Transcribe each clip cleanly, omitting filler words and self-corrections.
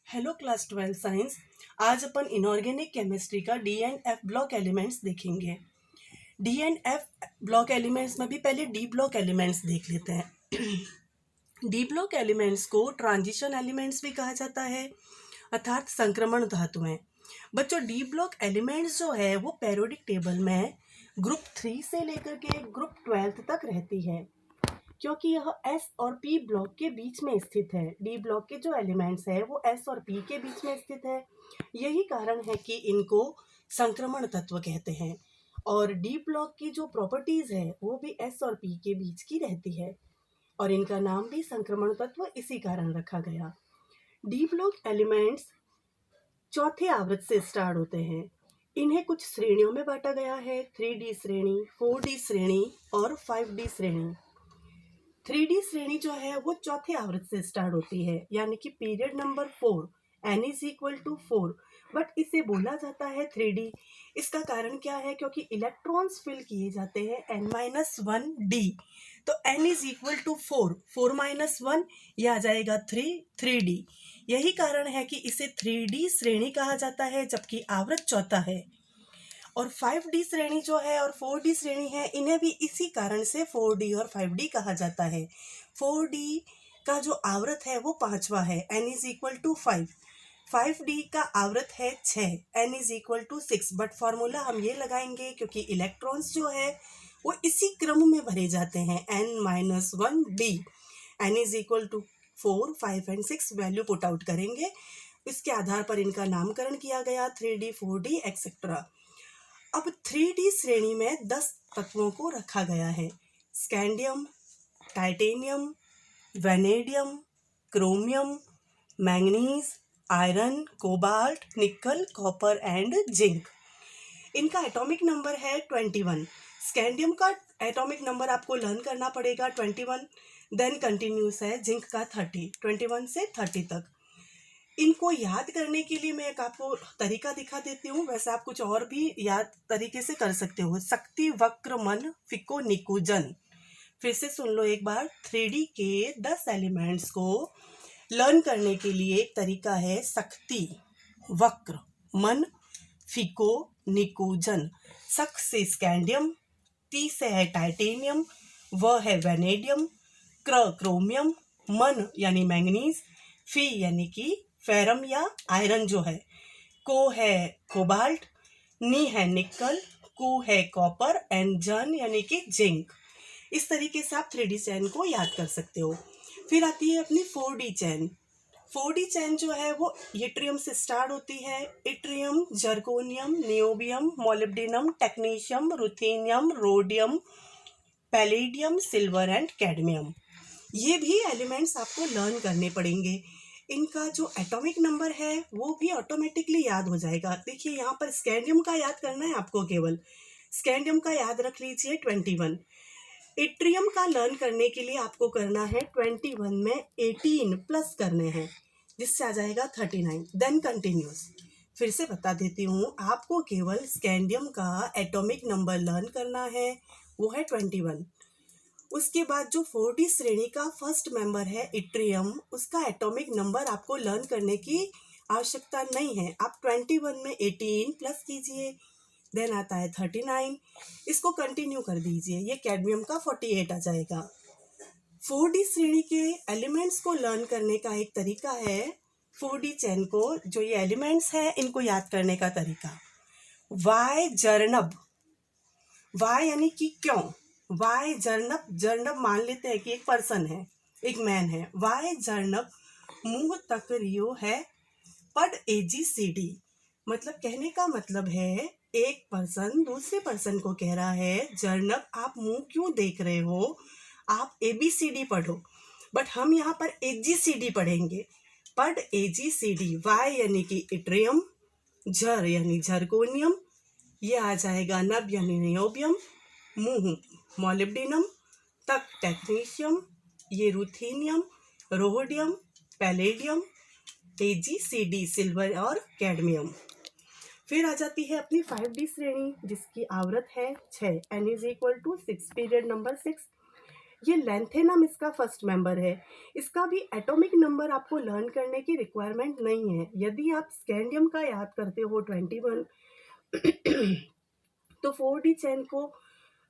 Hello class 12 science. आज अपन inorganic chemistry का D and F block elements देखेंगे। D and F block elements में भी पहले डी ब्लॉक एलिमेंट्स देख लेते हैं। डी ब्लॉक एलिमेंट्स को ट्रांजिशन एलिमेंट्स भी कहा जाता है, अर्थात संक्रमण धातुएं। बच्चों, डी ब्लॉक एलिमेंट्स जो है वो पेरियोडिक टेबल में ग्रुप 3 से लेकर के ग्रुप 12 तक रहती है, क्योंकि यह एस और पी ब्लॉक के बीच में स्थित है। डी ब्लॉक के जो एलिमेंट्स है वो एस और पी के बीच में स्थित है। यही कारण है कि इनको संक्रमण तत्व कहते हैं। और डी ब्लॉक की जो प्रॉपर्टीज है वो भी एस और पी के बीच की रहती है, और इनका नाम भी संक्रमण तत्व इसी कारण रखा गया। डी ब्लॉक एलिमेंट्स चौथे आवृत्त से स्टार्ट होते हैं। इन्हें कुछ श्रेणियों में बांटा गया है: 3D श्रेणी, 4D श्रेणी और 5D श्रेणी। 3D श्रेणी जो है वो चौथे आवृत्त से स्टार्ट होती है, यानी कि period number 4, n is equal to 4, but इसे बोला जाता है 3D। इसका कारण क्या है? क्योंकि इलेक्ट्रॉन्स फिल किए जाते हैं n-1d, तो n is equal to 4, 4 minus 1, यह आ जाएगा 3D। यही कारण है कि इसे 3D श्रेणी कहा जाता है, जबकि आवृत्त चौथा है। और 5D श्रेणी जो है और 4D श्रेणी है, इन्हें भी इसी कारण से 4D और 5D कहा जाता है। 4D का जो आवृत्त है वो 5वां है, n is equal to 5। 5D का आवृत्त है 6, n is equal to 6, but formula हम ये लगाएंगे क्योंकि इलेक्ट्रॉन्स जो है वो इसी क्रम में भरे जाते हैं, n-1d। n is equal to 4, 5 and 6 value put out करेंगे। इसके आधार पर इनका नामकरण किया गया 3D, 4D एक्सेट्रा। अब 3D श्रेणी में 10 तत्वों को रखा गया है: scandium, titanium, vanadium, chromium, manganese, iron, cobalt, निकल, कॉपर एंड जिंक। इनका एटॉमिक नंबर है 21। स्कैंडियम का एटॉमिक नंबर आपको लर्न करना पड़ेगा 21, देन कंटिन्यूस है जिंक का 30, 21 से 30 तक। इनको याद करने के लिए मैं एक आपको तरीका दिखा देती हूँ, वैसे आप कुछ और भी याद तरीके से कर सकते हो। शक्ति, वक्र, मन, फिको, निकुंजन। फिर से सुन लो एक बार। 3D के 10 एलिमेंट्स को लर्न करने के लिए एक तरीका है शक्ति, वक्र, मन, फिको, निकुंजन। शक से स्कैंडियम, ती से है टाइटेनियम, व है वेनेडियम, क्रोमियम, मन यानी मैंगनीज, फी यानी कि फेरम या आयरन जो है, को है कोबाल्ट, नी है निकल, कु है कॉपर एंड जन यानी कि जिंक। इस तरीके से आप 3D चैन को याद कर सकते हो। फिर आती है अपनी 4D चैन। 4D चैन जो है वो इट्रियम से स्टार्ट होती है। Yttrium, zirconium, niobium, molybdenum, technetium, ruthenium, rhodium, palladium, silver and cadmium. ये भी एलिमेंट्स आपको लर्न करने पड़ेंगे। इनका जो एटॉमिक नंबर है वो भी ऑटोमेटिकली याद हो जाएगा। देखिए यहाँ पर स्कैंडियम का याद करना है आपको, केवल स्कैंडियम का याद रख लीजिए 21। इट्रियम का लर्न करने के लिए आपको करना है 21 में 18 प्लस करने हैं, जिससे आ जाएगा 39, देन कंटिन्यूस। फिर से बता देती हूँ, आपको केवल स्कैंडियम का एटॉमिक नंबर लर्न करना है, वो है 21। उसके बाद जो 4D श्रेणी का फर्स्ट मेंबर है इट्रियम, उसका एटॉमिक नंबर आपको लर्न करने की आवश्यकता नहीं है। आप 21 में 18 प्लस कीजिए, देन आता है 39, इसको कंटिन्यू कर दीजिए, ये कैडमियम का 48 आ जाएगा। 4D श्रेणी के एलिमेंट्स को लर्न करने का एक तरीका है 4D चैन को, जो ये एलिमेंट्स हैं इनको याद करने का तरीका। वाई जर्नब, वाई यानी कि क्यों, वाई जर्नब, जर्नब मान लेते हैं कि एक पर्सन है, एक मैन है। वाई जर्नब मुंह तक रियो है पड AGCD, मतलब कहने का मतलब है एक पर्सन दूसरे पर्सन को कह रहा है, जर्नब आप मुंह क्यों देख रहे हो, आप ABCD पढ़ो। बट हम यहाँ पर AGCD पढ़ेंगे, पड AGCD। वाई यानी कि इट्रियम, जर यानी जर्कोनियम, ये आ जाएगा नब यानी नियोबियम, मुंह मोलिब्डेनम, तक टेक्नीशियम, ये ruthenium, rhodium, palladium, AGCD silver और कैडमियम। फिर आ जाती है अपनी 5D श्रेणी, जिसकी आवृत्त है 6, n is equal to 6, period number 6। ये लैंथेनम इसका फर्स्ट मेंबर है। इसका भी एटॉमिक नंबर आपको लर्न करने की रिक्वायरमेंट नहीं है। यदि आप स्कैंडियम का याद करते हो 21 तो 4D चेन को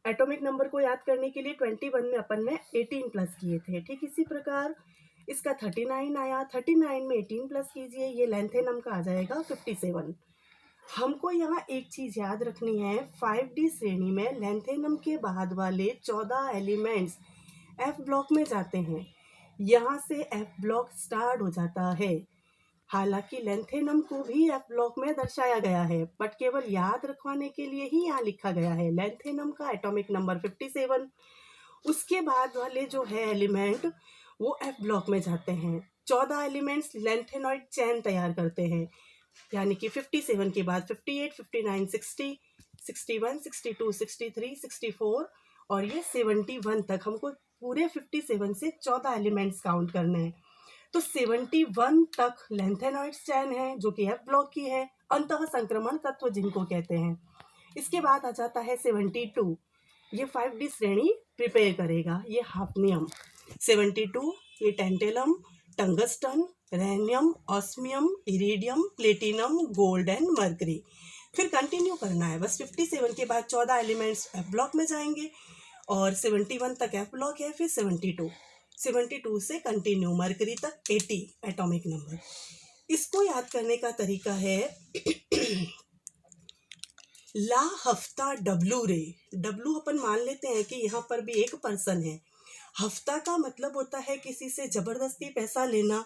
एटॉमिक नंबर को याद करने के लिए 21 में अपन ने 18 प्लस किए थे। ठीक इसी प्रकार इसका 39 आया, 39 में 18 प्लस कीजिए, ये लैंथेनम का आ जाएगा 57। हमको यहाँ एक चीज़ याद रखनी है, 5D श्रेणी में लैंथेनम के बाद वाले 14 एलिमेंट्स F ब्लॉक में जाते हैं। यहाँ से F ब्लॉक स्टार्ट हो जाता है। हालांकि लैंथेनम को भी F ब्लॉक में दर्शाया गया है, बट केवल याद रखवाने के लिए ही यहाँ लिखा गया है। लैंथेनम का एटॉमिक नंबर 57। उसके बाद वाले जो है एलिमेंट वो F ब्लॉक में जाते हैं। 14 एलिमेंट्स लैंथेनॉइड चेन तैयार करते हैं, यानी कि 57 के बाद 58, 59, 60, 61, 62, 63, 64 और ये 71 तक हमको पूरे 57 से 14 एलिमेंट्स काउंट करने हैं। तो 71 तक लैंथेनॉइड चेन है जो कि F ब्लॉक की है, अंतः संक्रमण तत्व जिनको कहते हैं। इसके बाद आ जाता है 72, ये 5D श्रेणी प्रिपेयर करेगा। ये हाफनियम 72, ये tantalum, tungsten, rhenium, osmium, iridium, platinum, gold and mercury. फिर कंटिन्यू करना है बस। 57 के बाद 14 एलिमेंट्स F ब्लॉक में जाएंगे और 71 तक F ब्लॉक है, फिर 72 से कंटिन्यू मर्करी तक 80 एटॉमिक नंबर। इसको याद करने का तरीका है ला हफ्ता डब्लू रे। डब्लू अपन मान लेते हैं कि यहाँ पर भी एक पर्सन है। हफ्ता का मतलब होता है किसी से जबरदस्ती पैसा लेना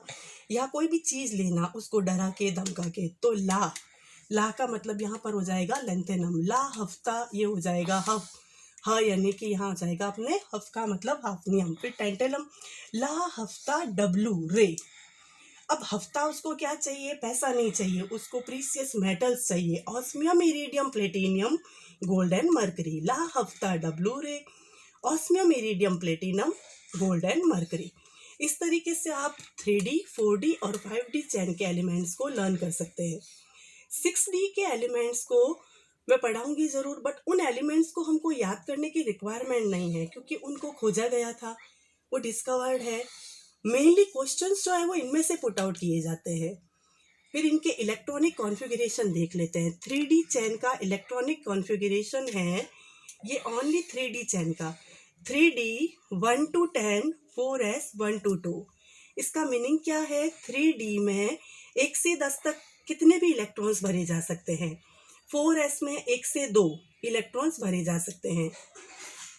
या कोई भी चीज़ लेना, उसको डरा के धमका के। तो ला का मतलब यहाँ पर हो जाएगा लैंथेनम। ला हफ्ता ये हो जाएगा हफ, यानी कि यहाँ हो जाएगा अपने हफ का मतलब हाफनियम। फिर टेंटेलम, ला हफ्ता डब्लू रे। अब हफ्ता उसको क्या चाहिए, पैसा नहीं चाहिए, उसको प्रीसियस मेटल्स चाहिए, osmium, iridium, platinum, gold and mercury. ला हफ्ता डब्लू रे, osmium, iridium, platinum, gold and mercury. इस तरीके से आप 3D, 4D और 5D चेन के एलिमेंट्स को लर्न कर सकते हैं। 6D के एलिमेंट्स को मैं पढ़ाऊंगी ज़रूर, बट उन एलिमेंट्स को हमको याद करने की रिक्वायरमेंट नहीं है क्योंकि उनको खोजा गया था, वो डिस्कवर्ड है। मेनली क्वेश्चंस जो है वो इनमें से पुट आउट किए जाते हैं। फिर इनके इलेक्ट्रॉनिक कॉन्फ़िगरेशन देख लेते हैं। 3D चेन का इलेक्ट्रॉनिक कॉन्फ़िगरेशन है ये ओनली 3D चेन का 3D 1 to 10 4s 1 to 2। इसका मीनिंग क्या है, 3D में 1 से 10 तक कितने भी इलेक्ट्रॉन्स भरे जा सकते हैं। 4s में 1 से 2 इलेक्ट्रॉन्स भरे जा सकते हैं।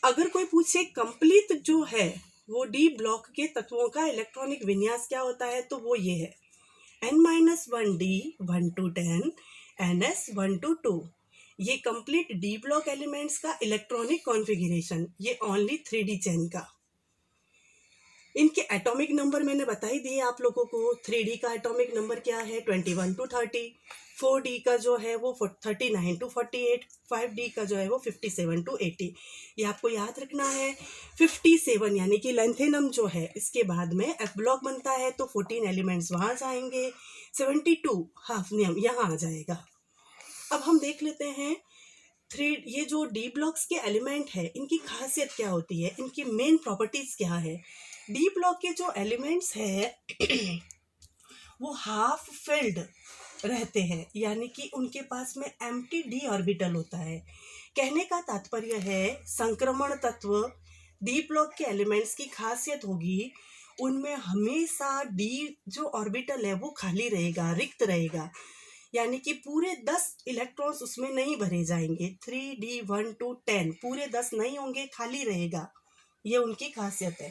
अगर कोई पूछे कंप्लीट जो है वो D ब्लॉक के तत्वों का इलेक्ट्रॉनिक विन्यास क्या होता है, तो वो ये है n-1d 1 to 10 ns 1 to 2। ये कंप्लीट D ब्लॉक एलिमेंट्स का इलेक्ट्रॉनिक कॉन्फ़िगरेशन, ये ओनली 3D चेन का। इनके एटॉमिक नंबर मैंने बता ही दिए आप लोगों को। 3D का एटॉमिक नंबर क्या है 21 to 30, 4D का जो है वो 39 to 48, 5D का जो है वो 57 to 80। ये आपको याद रखना है। 57 यानी कि लैंथेनम जो है इसके बाद में F ब्लॉक बनता है तो 14 एलिमेंट्स वहाँ जाएंगे। 72 हाफनियम यहाँ आ जाएगा। अब हम देख लेते हैं ये जो D ब्लॉक्स के एलिमेंट है इनकी खासियत क्या होती है, इनकी मेन प्रॉपर्टीज़ क्या है। D ब्लॉक के जो एलिमेंट्स है वो हाफ फिल्ड रहते हैं, यानी कि उनके पास में एम्प्टी D ऑर्बिटल होता है। कहने का तात्पर्य है संक्रमण तत्व D ब्लॉक के एलिमेंट्स की खासियत होगी उनमें हमेशा D जो ऑर्बिटल है वो खाली रहेगा, रिक्त रहेगा, यानी कि पूरे 10 इलेक्ट्रॉन्स उसमें नहीं भरे जाएंगे। 3D 1 to 10 पूरे 10 नहीं होंगे, खाली रहेगा। ये उनकी खासियत है।